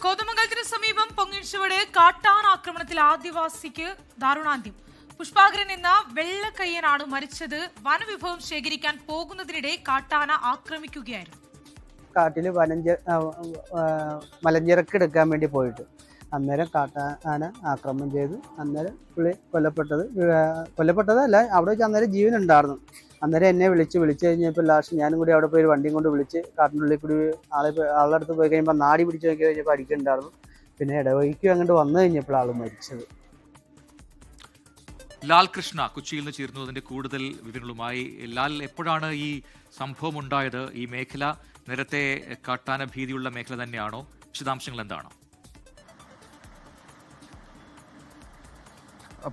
കോതമംഗലത്തിന് സമീപം പൊങ്ങിൻചുവട് കാട്ടാന ആക്രമണത്തിൽ ആദിവാസിക്ക് ദാരുണാന്ത്യം. പുഷ്പാകരൻ എന്ന വെള്ളക്കയ്യനാണ് മരിച്ചത്. വനവിഭവം ശേഖരിക്കാൻ പോകുന്നതിനിടെ കാട്ടാന ആക്രമിക്കുകയായിരുന്നു. കാട്ടില് മലഞ്ചിറക്ക് എടുക്കാൻ വേണ്ടി പോയിട്ട് അന്നേരം കാട്ടാന ആക്രമണം ചെയ്തു. അന്നേരം പുള്ളി കൊല്ലപ്പെട്ടതല്ല, അവിടെ വെച്ച് അന്നേരം ജീവനുണ്ടായിരുന്നു. അന്നേരം എന്നെ വിളിച്ച് കഴിഞ്ഞപ്പോൾ ലാസ്റ്റ് ഞാനും കൂടി അവിടെ പോയി വണ്ടിയും കൊണ്ട് വിളിച്ച് കാട്ടിനുള്ളിൽ കൂടി ആളുടെ അടുത്ത് പോയി കഴിയുമ്പോൾ നാടി പിടിച്ച് നോക്കി കഴിഞ്ഞപ്പോൾ അടിക്കുന്നുണ്ടായിരുന്നു. പിന്നെ ഇടവഴിക്കും അങ്ങോട്ട് വന്നു കഴിഞ്ഞപ്പോൾ ആൾ മരിച്ചത്. ലാൽ കൃഷ്ണ കൊച്ചിയിൽ നിന്ന് ചേരുന്നതിന്റെ കൂടുതൽ വിവരങ്ങളുമായി. ലാൽ, എപ്പോഴാണ് ഈ സംഭവം ഉണ്ടായത്? ഈ മേഖല നേരത്തെ കാട്ടാന ഭീതിയുള്ള മേഖല തന്നെയാണോ? വിശദാംശങ്ങൾ എന്താണ്?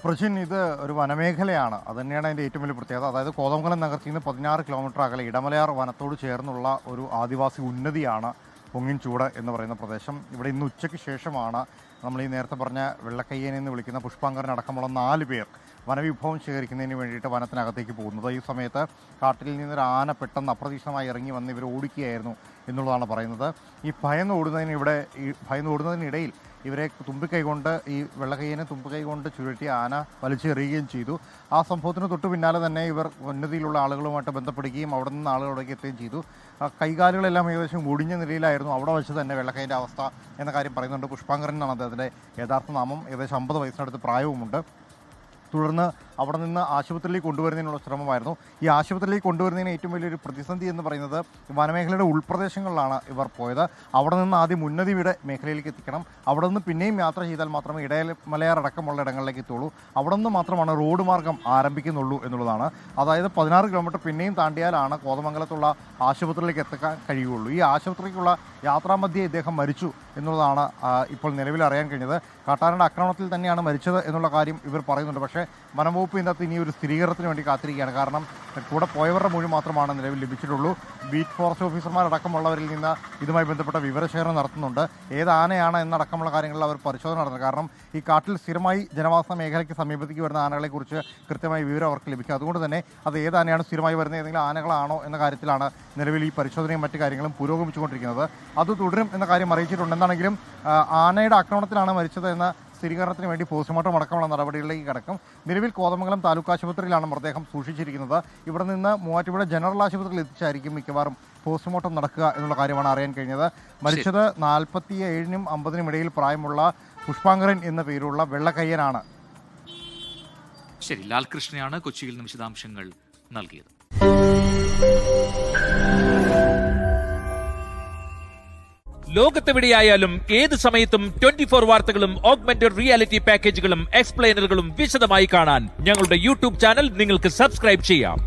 പ്രജിൻ, ഇത് ഒരു വനമേഖലയാണ്. അത് തന്നെയാണ് അതിൻ്റെ ഏറ്റവും വലിയ പ്രത്യേകത. അതായത് കോതമംഗലം നഗരത്തിൽ നിന്ന് 16 കിലോമീറ്റർ അകലെ ഇടമലയാർ വനത്തോട് ചേർന്നുള്ള ഒരു ആദിവാസി ഉന്നതിയാണ് പൊങ്ങിൻചൂട് എന്ന് പറയുന്ന പ്രദേശം. ഇവിടെ ഇന്ന് ഉച്ചയ്ക്ക് ശേഷമാണ് നമ്മൾ ഈ നേരത്തെ പറഞ്ഞ വെള്ളക്കയ്യൻ എന്ന് വിളിക്കുന്ന പുഷ്പാങ്കരൻ അടക്കമുള്ള 4 പേർ വനവിഭവം ശേഖരിക്കുന്നതിന് വേണ്ടിയിട്ട് വനത്തിനകത്തേക്ക് പോകുന്നത്. ഈ സമയത്ത് കാട്ടിൽ നിന്നൊരു ആന പെട്ടെന്ന് അപ്രതീക്ഷിതമായി ഇറങ്ങി വന്ന് ഇവർ ഓടിക്കുകയായിരുന്നു എന്നുള്ളതാണ് പറയുന്നത്. ഈ ഭയന്ന് ഓടുന്നതിനിടയിൽ ഇവരെ തുമ്പിക്കൈ കൊണ്ട്, ഈ വെള്ളക്കയ്യനെ തുമ്പിക്കൈ കൊണ്ട് ചുഴറ്റി ആന വലിച്ചെറിയുകയും ചെയ്തു. ആ സംഭവത്തിന് തൊട്ട് പിന്നാലെ തന്നെ ഇവർ ഉന്നതിയിലുള്ള ആളുകളുമായിട്ട് ബന്ധപ്പെടുകയും അവിടെ നിന്ന് ആളുകളോടൊക്കെ എത്തുകയും ചെയ്തു. കൈകാലുകളെല്ലാം ഏകദേശം ഒടിഞ്ഞ നിലയിലായിരുന്നു. അവിടെ വെച്ച് തന്നെ വെള്ളക്കയ്യൻ്റെ അവസ്ഥ എന്ന കാര്യം പറയുന്നുണ്ട്. പുഷ്പാങ്കരൻ എന്നാണ് അദ്ദേഹത്തിൻ്റെ യഥാർത്ഥ നാമം. ഏകദേശം 50 വയസ്സിനടുത്ത് പ്രായവുമുണ്ട്. തുടർന്ന് അവിടെ നിന്ന് ആശുപത്രിയിലേക്ക് കൊണ്ടുവരുന്നതിനുള്ള ശ്രമമായിരുന്നു. ഈ ആശുപത്രിയിലേക്ക് കൊണ്ടുവരുന്നതിന് ഏറ്റവും വലിയൊരു പ്രതിസന്ധി എന്ന് പറയുന്നത് വനമേഖലയുടെ ഉൾപ്രദേശങ്ങളിലാണ് ഇവർ പോയത്. അവിടെ നിന്ന് ആദ്യം ഉന്നതിയുടെ മേഖലയിലേക്ക് എത്തിക്കണം. അവിടെ നിന്ന് പിന്നെയും യാത്ര ചെയ്താൽ മാത്രമേ ഇടമലയാർ അടക്കമുള്ള ഇടങ്ങളിലേക്ക് എത്തുള്ളൂ. അവിടെ നിന്ന് മാത്രമാണ് റോഡ് മാർഗം ആരംഭിക്കുന്നുള്ളൂ എന്നുള്ളതാണ്. അതായത് 16 കിലോമീറ്റർ പിന്നെയും താണ്ടിയാലാണ് കോതമംഗലത്തുള്ള ആശുപത്രിയിലേക്ക് എത്താൻ കഴിയുകയുള്ളൂ. ഈ ആശുപത്രിക്കുള്ള യാത്രാമധ്യേ ഇദ്ദേഹം മരിച്ചു എന്നുള്ളതാണ് ഇപ്പോൾ നിലവിൽ അറിയാൻ കഴിഞ്ഞത്. കാട്ടാനയുടെ ആക്രമണത്തിൽ തന്നെയാണ് മരിച്ചത് എന്നുള്ള കാര്യം ഇവർ പറയുന്നുണ്ട്. പക്ഷേ വനംവകുപ്പ് ഇതിനകത്ത് ഇനി ഒരു സ്ഥിരീകരണത്തിന് വേണ്ടി കാത്തിരിക്കുകയാണ്. കാരണം കൂടെ പോയവരുടെ മൊഴി മാത്രമാണ് നിലവിൽ ലഭിച്ചിട്ടുള്ളൂ. ബീറ്റ് ഫോറസ്റ്റ് ഓഫീസർമാരടക്കമുള്ളവരിൽ നിന്ന് ഇതുമായി ബന്ധപ്പെട്ട വിവരശേഖരണം നടത്തുന്നുണ്ട്. ഏത് ആനയാണ് എന്നടക്കമുള്ള കാര്യങ്ങളിൽ അവർ പരിശോധന നടത്തുന്നത്. കാരണം ഈ കാട്ടിൽ സ്ഥിരമായി ജനവാസ മേഖലയ്ക്ക് സമീപത്തേക്ക് വരുന്ന ആനകളെക്കുറിച്ച് കൃത്യമായ വിവരം അവർക്ക് ലഭിക്കും. അതുകൊണ്ട് തന്നെ അത് ഏത് ആനയാണ് സ്ഥിരമായി വരുന്നത്, ഏതെങ്കിലും ആനകളാണോ എന്ന കാര്യത്തിലാണ് നിലവിൽ ഈ പരിശോധനയും മറ്റു കാര്യങ്ങളും പുരോഗമിച്ചുകൊണ്ടിരിക്കുന്നത്. അത് തുടരും എന്ന കാര്യം അറിയിച്ചിട്ടുണ്ട്. എന്താണെങ്കിലും ആനയുടെ ആക്രമണത്തിലാണ് മരിച്ചത് എന്ന സ്ഥിരീകരണത്തിന് വേണ്ടി പോസ്റ്റ്മോർട്ടം അടക്കമുള്ള നടപടികളിലേക്ക് കടക്കും. നിലവിൽ കോതമംഗലം താലൂക്ക് ആശുപത്രിയിലാണ് മൃതദേഹം സൂക്ഷിച്ചിരിക്കുന്നത്. ഇവിടെ നിന്ന് മൂവാറ്റുപുഴ ജനറൽ ആശുപത്രിയിൽ എത്തിച്ചായിരിക്കും മിക്കവാറും പോസ്റ്റ്മോർട്ടം നടക്കുക എന്നുള്ള കാര്യമാണ് അറിയാൻ കഴിഞ്ഞത്. മരിച്ചത് 47-നും 50-നും ഇടയിൽ പ്രായമുള്ള പുഷ്പാങ്കരൻ എന്ന പേരുള്ള വെള്ളക്കയ്യനാണ്. ശരി, ലാൽ കൃഷ്ണയാണ് കൊച്ചിയിൽ നിന്ന് വിശദാംശങ്ങൾ നൽകിയത്. ലോകത്തെവിടെയായാലും ഏത് സമയത്തും 24 വാർത്തകളും ഓഗ്മെന്റഡ് റിയാലിറ്റി പാക്കേജുകളും എക്സ്പ്ലെയിനറുകളും വിശദമായി കാണാൻ ഞങ്ങളുടെ യൂട്യൂബ് ചാനൽ നിങ്ങൾക്ക് സബ്സ്ക്രൈബ് ചെയ്യാം.